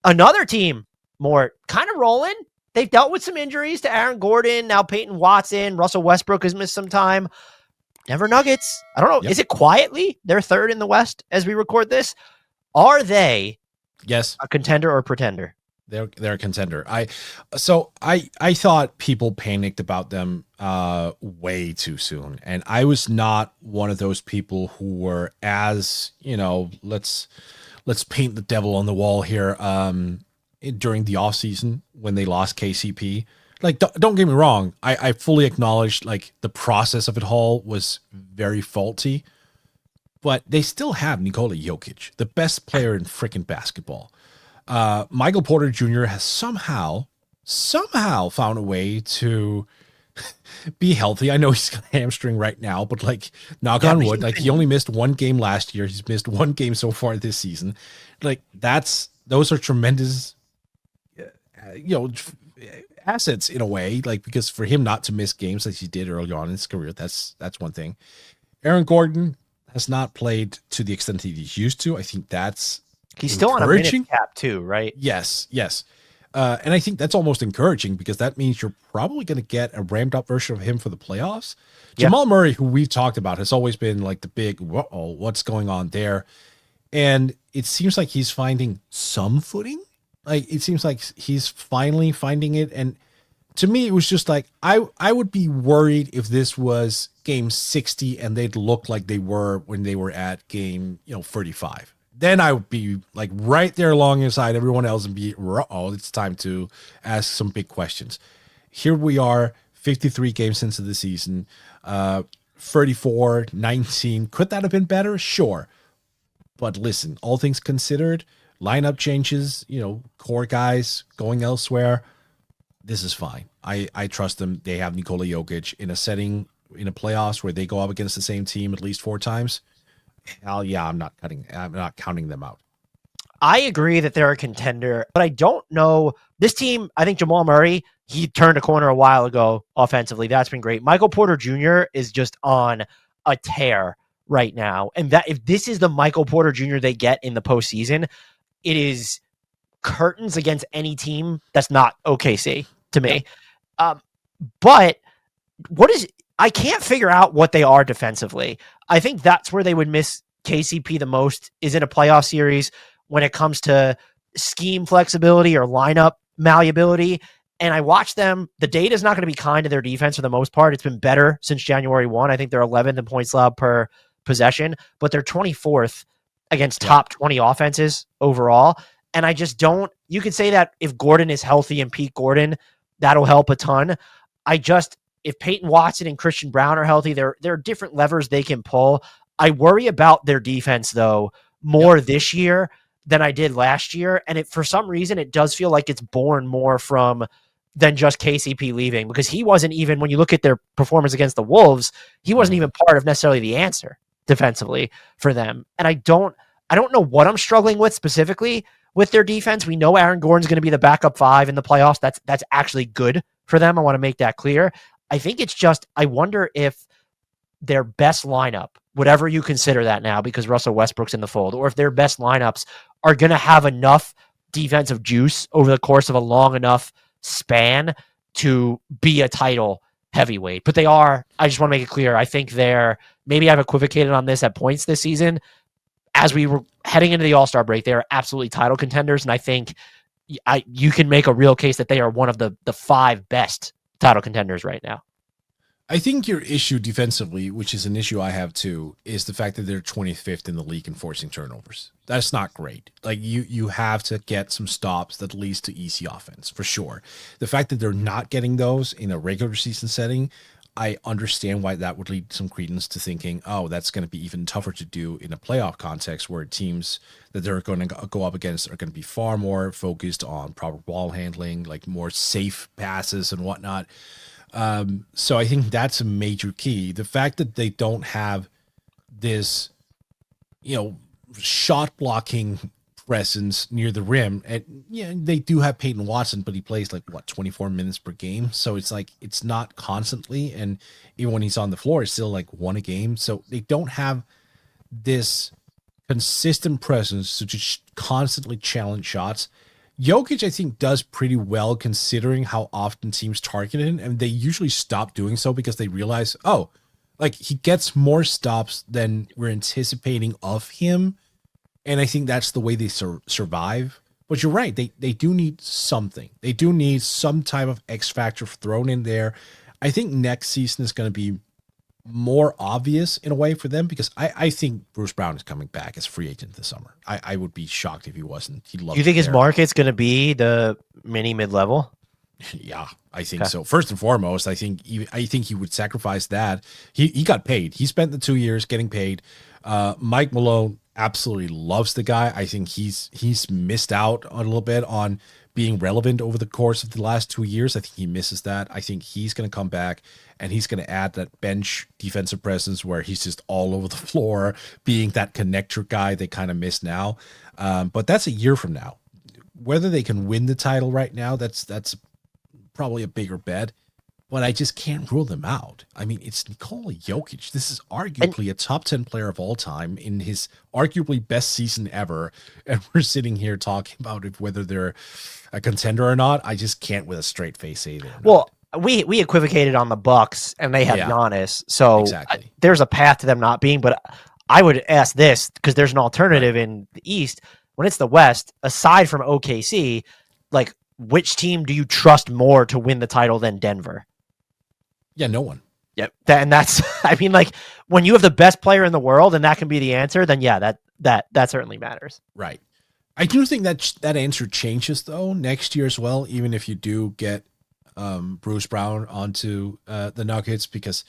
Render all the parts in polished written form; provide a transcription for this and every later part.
Another team, more kind of rolling. They've dealt with some injuries to Aaron Gordon, now Peyton Watson, Russell Westbrook has missed some time. Denver Nuggets, I don't know, Yep. is it quietly? They're third in the West as we record this. Are they Yes. a contender or pretender? They're a contender. I thought people panicked about them way too soon, and I was not one of those people who were as, let's paint the devil on the wall here. During the offseason when they lost KCP, like don't get me wrong, I fully acknowledge like the process of it all was very faulty, but they still have Nikola Jokic, the best player in freaking basketball. Michael Porter Jr. has somehow found a way to be healthy. I know he's got a hamstring right now, but like, knock on wood, like he only missed one game last year. He's missed one game so far this season. Like those are tremendous, assets in a way. Like, because for him not to miss games like he did early on in his career, that's one thing. Aaron Gordon has not played to the extent that he's used to. I think that's he's still on a minute cap too, right? Yes. And I think that's almost encouraging because that means you're probably going to get a ramped up version of him for the playoffs. Yeah. Jamal Murray, who we've talked about, has always been like the big, what's going on there? And it seems like he's finding some footing. Like, it seems like he's finally finding it. And to me, it was just like, I would be worried if this was game 60 and they'd look like they were when they were at game, 35. Then I would be like right there alongside everyone else and be, it's time to ask some big questions. Here we are, 53 games into the season, 34-19. Could that have been better? Sure. But listen, all things considered, lineup changes, core guys going elsewhere, this is fine. I trust them. They have Nikola Jokic in a setting, in a playoffs where they go up against the same team at least 4 times. Hell yeah, I'm not counting them out. I agree that they're a contender, but I don't know this team. I think Jamal Murray, he turned a corner a while ago offensively. That's been great. Michael Porter Jr. is just on a tear right now. And that if this is the Michael Porter Jr. they get in the postseason, it is curtains against any team that's not OKC to me. But I can't figure out what they are defensively. I think that's where they would miss KCP the most, is in a playoff series when it comes to scheme flexibility or lineup malleability. And I watch them. The data is not going to be kind to their defense for the most part. It's been better since January 1. I think they're 11th in points allowed per possession, but they're 24th against top 20 offenses overall. And I just don't, you could say that if Gordon is healthy and Pete Gordon, that'll help a ton. If Peyton Watson and Christian Brown are healthy, there are different levers they can pull. I worry about their defense, though, more this year than I did last year. And for some reason, it does feel like it's born more from than just KCP leaving, because he wasn't even, when you look at their performance against the Wolves, he wasn't even part of necessarily the answer defensively for them. And I don't know what I'm struggling with specifically with their defense. We know Aaron Gordon's going to be the backup 5 in the playoffs. That's actually good for them. I want to make that clear. I think it's just, I wonder if their best lineup, whatever you consider that now, because Russell Westbrook's in the fold, or if their best lineups are going to have enough defensive juice over the course of a long enough span to be a title heavyweight. But they are, I just want to make it clear, I think maybe I've equivocated on this at points this season. As we were heading into the All-Star break, they are absolutely title contenders, and I think you can make a real case that they are one of the 5 best title contenders right now. I think your issue defensively, which is an issue I have too, is the fact that they're 25th in the league in forcing turnovers. That's not great. Like, you have to get some stops that leads to easy offense, for sure. The fact that they're not getting those in a regular season setting, I understand why that would lead some credence to thinking, oh, that's going to be even tougher to do in a playoff context where teams that they're going to go up against are going to be far more focused on proper ball handling, like more safe passes and whatnot. So I think that's a major key. The fact that they don't have this, shot blocking presence near the rim, and they do have Peyton Watson, but he plays 24 minutes per game. So it's like, it's not constantly. And even when he's on the floor, it's still 1 a game. So they don't have this consistent presence to just constantly challenge shots. Jokic, I think, does pretty well considering how often teams target him, and they usually stop doing so because they realize, oh, like he gets more stops than we're anticipating of him, and I think that's the way they survive. But you're right, they do need something. They do need some type of X factor thrown in there. I think next season is going to be more obvious in a way for them because I think Bruce Brown is coming back as a free agent this summer. I would be shocked if he wasn't. He loves. You think his market's going to be the mid-level? Yeah, I think so. First and foremost, I think he would sacrifice that. He got paid. He spent the 2 years getting paid. Mike Malone absolutely loves the guy. I think he's missed out a little bit on being relevant over the course of the last 2 years. I think he misses that. I think he's going to come back and he's going to add that bench defensive presence where he's just all over the floor, being that connector guy they kind of miss now. But that's a year from now. Whether they can win the title right now, that's probably a bigger bet. But I just can't rule them out. I mean, it's Nikola Jokic. This is arguably a top 10 player of all time in his arguably best season ever. And we're sitting here talking about whether they're a contender or not. I just can't with a straight face say that. Well, we equivocated on the Bucks, and they have Giannis. So exactly. There's a path to them not being. But I would ask this, because there's an alternative in the East. When it's the West, aside from OKC, like, which team do you trust more to win the title than Denver? Yeah, no one. Yep. And that's, I mean, like, when you have the best player in the world and that can be the answer, then yeah, that certainly matters. Right. I do think that answer changes though next year as well, even if you do get Bruce Brown onto the Nuggets, because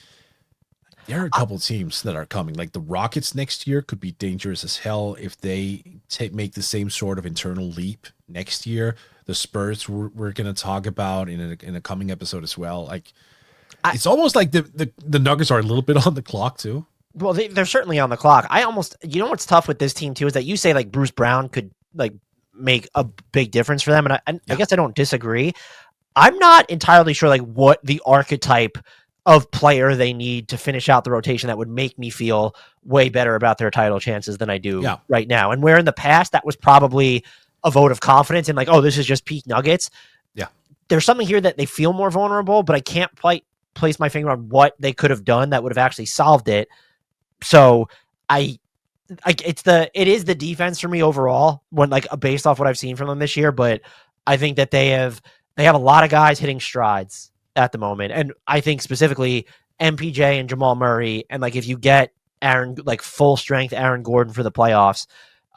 there are a couple teams that are coming. Like the Rockets next year could be dangerous as hell if they make the same sort of internal leap next year. The Spurs we're going to talk about in a coming episode as well. Like, it's almost like the Nuggets are a little bit on the clock too. Well, they're certainly on the clock. You know what's tough with this team too is that you say like Bruce Brown could like make a big difference for them, and I guess I don't disagree. I'm not entirely sure like what the archetype of player they need to finish out the rotation that would make me feel way better about their title chances than I do right now. And where in the past that was probably a vote of confidence and like, oh, this is just peak Nuggets. Yeah, there's something here that they feel more vulnerable, but I can't place my finger on what they could have done that would have actually solved it. So it is the defense for me overall when like based off what I've seen from them this year. But I think that they have a lot of guys hitting strides at the moment. And I think specifically MPJ and Jamal Murray. And like, if you get full strength Aaron Gordon for the playoffs,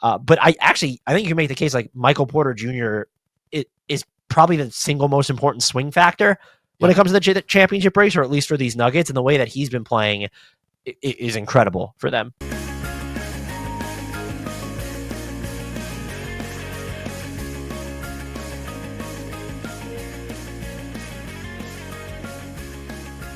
but I think you can make the case like Michael Porter Jr. is probably the single most important swing factor when it comes to the championship race, or at least for these Nuggets, and the way that he's been playing is incredible for them.